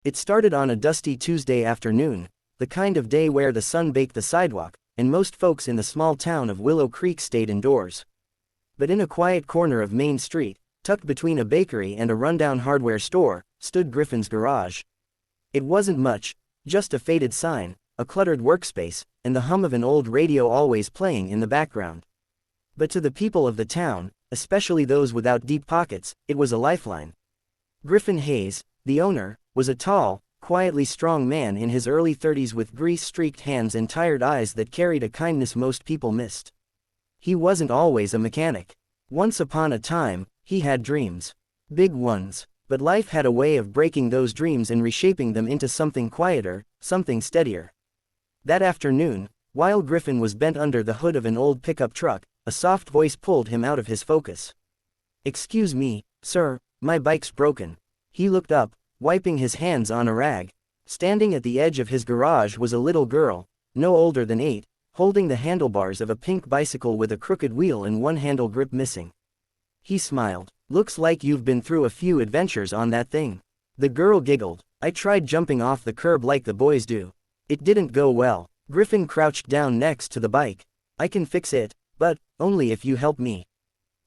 It started on a dusty Tuesday afternoon, the kind of day where the sun baked the sidewalk, and most folks in the small town of Willow Creek stayed indoors. But in a quiet corner of Main Street, tucked between a bakery and a rundown hardware store, stood Griffin's garage. It wasn't much, just a faded sign, a cluttered workspace, and the hum of an old radio always playing in the background. But to the people of the town, especially those without deep pockets, it was a lifeline. Griffin Hayes, the owner, was a tall, quietly strong man in his early 30s with grease-streaked hands and tired eyes that carried a kindness most people missed. He wasn't always a mechanic. Once upon a time, he had dreams. Big ones. But life had a way of breaking those dreams and reshaping them into something quieter, something steadier. That afternoon, while Griffin was bent under the hood of an old pickup truck, a soft voice pulled him out of his focus. "Excuse me, sir, my bike's broken." He looked up, wiping his hands on a rag. Standing at the edge of his garage was a little girl, no older than 8, holding the handlebars of a pink bicycle with a crooked wheel and one handle grip missing. He smiled. "Looks like you've been through a few adventures on that thing." The girl giggled. "I tried jumping off the curb like the boys do. It didn't go well." Griffin crouched down next to the bike. "I can fix it, but only if you help me."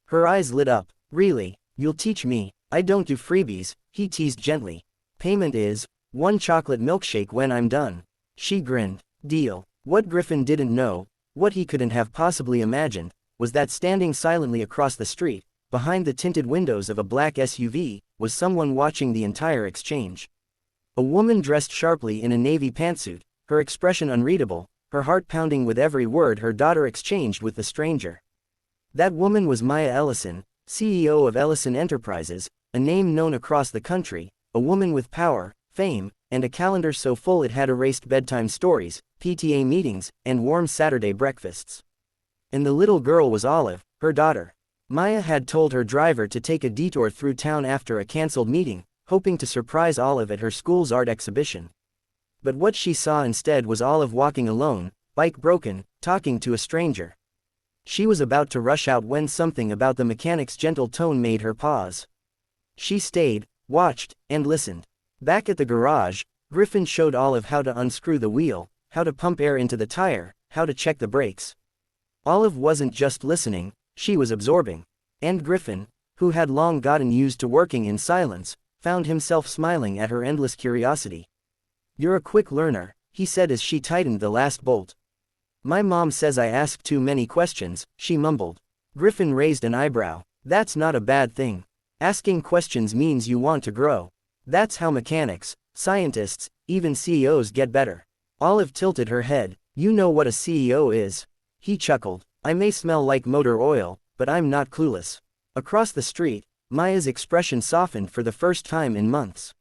Her eyes lit up. "Really? You'll teach me?" "I don't do freebies," he teased gently. "Payment is 1 chocolate milkshake when I'm done." She grinned. "Deal." What Griffin didn't know, what he couldn't have possibly imagined, was that standing silently across the street, behind the tinted windows of a black SUV, was someone watching the entire exchange. A woman dressed sharply in a navy pantsuit, her expression unreadable, her heart pounding with every word her daughter exchanged with the stranger. That woman was Maya Ellison, CEO of Ellison Enterprises, a name known across the country, a woman with power, fame, and a calendar so full it had erased bedtime stories, PTA meetings, and warm Saturday breakfasts. And the little girl was Olive, her daughter. Maya had told her driver to take a detour through town after a cancelled meeting, hoping to surprise Olive at her school's art exhibition. But what she saw instead was Olive walking alone, bike broken, talking to a stranger. She was about to rush out when something about the mechanic's gentle tone made her pause. She stayed, watched, and listened. Back at the garage, Griffin showed Olive how to unscrew the wheel, how to pump air into the tire, how to check the brakes. Olive wasn't just listening, she was absorbing. And Griffin, who had long gotten used to working in silence, found himself smiling at her endless curiosity. "You're a quick learner," he said as she tightened the last bolt. "My mom says I ask too many questions," she mumbled. Griffin raised an eyebrow. "That's not a bad thing. Asking questions means you want to grow. That's how mechanics, scientists, even CEOs get better." Olive tilted her head. "You know what a CEO is." He chuckled. "I may smell like motor oil, but I'm not clueless." Across the street, Maya's expression softened for the first time in months.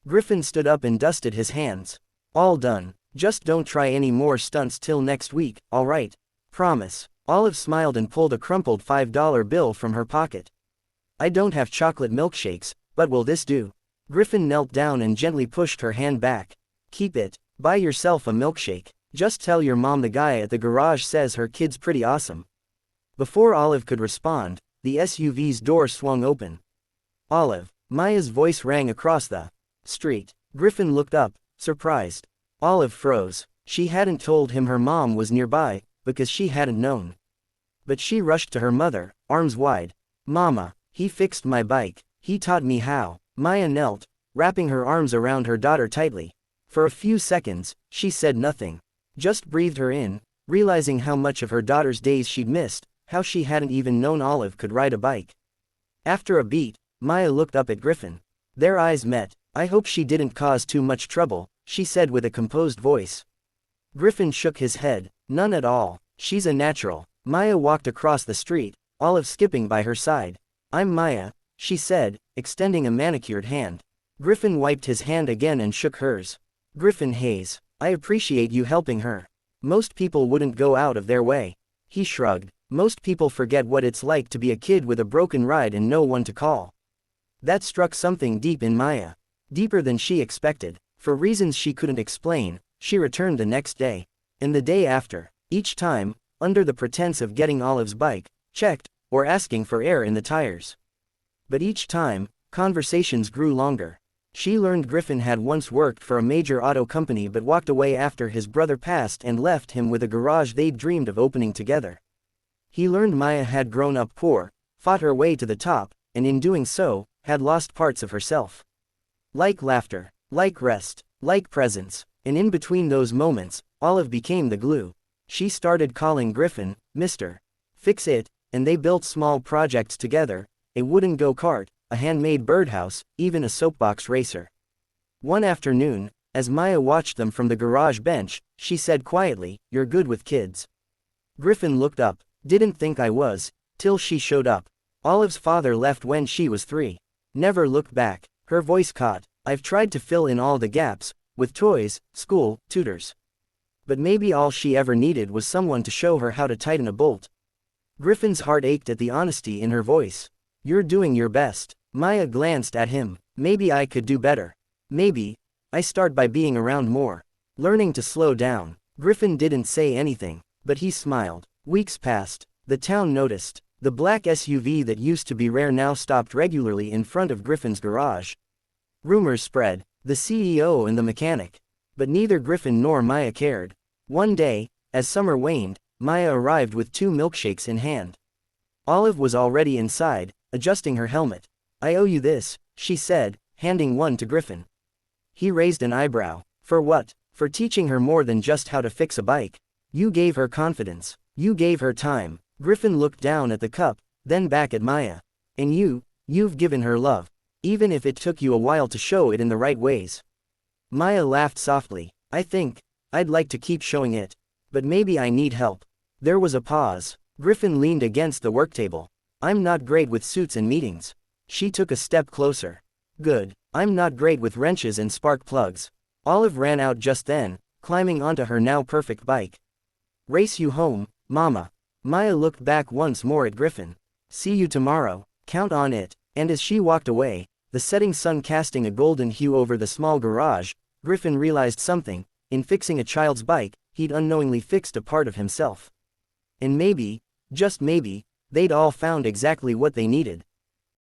Griffin stood up and dusted his hands. "All done. Just don't try any more stunts till next week, all right? Promise." Olive smiled and pulled a crumpled $5 bill from her pocket. "I don't have chocolate milkshakes, but will this do?" Griffin knelt down and gently pushed her hand back. "Keep it. Buy yourself a milkshake. Just tell your mom the guy at the garage says her kid's pretty awesome." Before Olive could respond, the SUV's door swung open. "Olive." Maya's voice rang across the street. Griffin looked up, surprised. Olive froze. She hadn't told him her mom was nearby, because she hadn't known. But she rushed to her mother, arms wide. "Mama, he fixed my bike. He taught me how." Maya knelt, wrapping her arms around her daughter tightly. For a few seconds, she said nothing. Just breathed her in, realizing how much of her daughter's days she'd missed, how she hadn't even known Olive could ride a bike. After a beat, Maya looked up at Griffin. Their eyes met. "I hope she didn't cause too much trouble," she said with a composed voice. Griffin shook his head. "None at all. She's a natural." Maya walked across the street, Olive skipping by her side. "I'm Maya," she said, extending a manicured hand. Griffin wiped his hand again and shook hers. "Griffin Hayes, I appreciate you helping her. Most people wouldn't go out of their way." He shrugged. "Most people forget what it's like to be a kid with a broken ride and no one to call." That struck something deep in Maya. Deeper than she expected. For reasons she couldn't explain, she returned the next day. And the day after. Each time, under the pretense of getting Olive's bike checked, or asking for air in the tires. But each time, conversations grew longer. She learned Griffin had once worked for a major auto company but walked away after his brother passed and left him with a garage they'd dreamed of opening together. He learned Maya had grown up poor, fought her way to the top, and in doing so, had lost parts of herself. Like laughter, like rest, like presence, and in between those moments, Olive became the glue. She started calling Griffin, Mr. Fix-It, and they built small projects together, a wooden go-kart, a handmade birdhouse, even a soapbox racer. One afternoon, as Maya watched them from the garage bench, she said quietly, "You're good with kids." Griffin looked up. "Didn't think I was, till she showed up. Olive's father left when she was 3. Never looked back." Her voice caught. "I've tried to fill in all the gaps, with toys, school, tutors. But maybe all she ever needed was someone to show her how to tighten a bolt." Griffin's heart ached at the honesty in her voice. "You're doing your best." Maya glanced at him. "Maybe I could do better. Maybe I start by being around more. Learning to slow down." Griffin didn't say anything, but he smiled. Weeks passed. The town noticed. The black SUV that used to be rare now stopped regularly in front of Griffin's garage. Rumors spread. The CEO and the mechanic. But neither Griffin nor Maya cared. One day, as summer waned, Maya arrived with 2 milkshakes in hand. Olive was already inside, adjusting her helmet. "I owe you this," she said, handing one to Griffin. He raised an eyebrow. "For what?" "For teaching her more than just how to fix a bike. You gave her confidence. You gave her time." Griffin looked down at the cup, then back at Maya. "And you've given her love. Even if it took you a while to show it in the right ways." Maya laughed softly. "I think I'd like to keep showing it. But maybe I need help." There was a pause. Griffin leaned against the worktable. "I'm not great with suits and meetings." She took a step closer. "Good. I'm not great with wrenches and spark plugs." Olive ran out just then, climbing onto her now perfect bike. "Race you home, Mama." Maya looked back once more at Griffin. "See you tomorrow. Count on it." And as she walked away, the setting sun casting a golden hue over the small garage, Griffin realized something. In fixing a child's bike, he'd unknowingly fixed a part of himself. And maybe, just maybe, they'd all found exactly what they needed.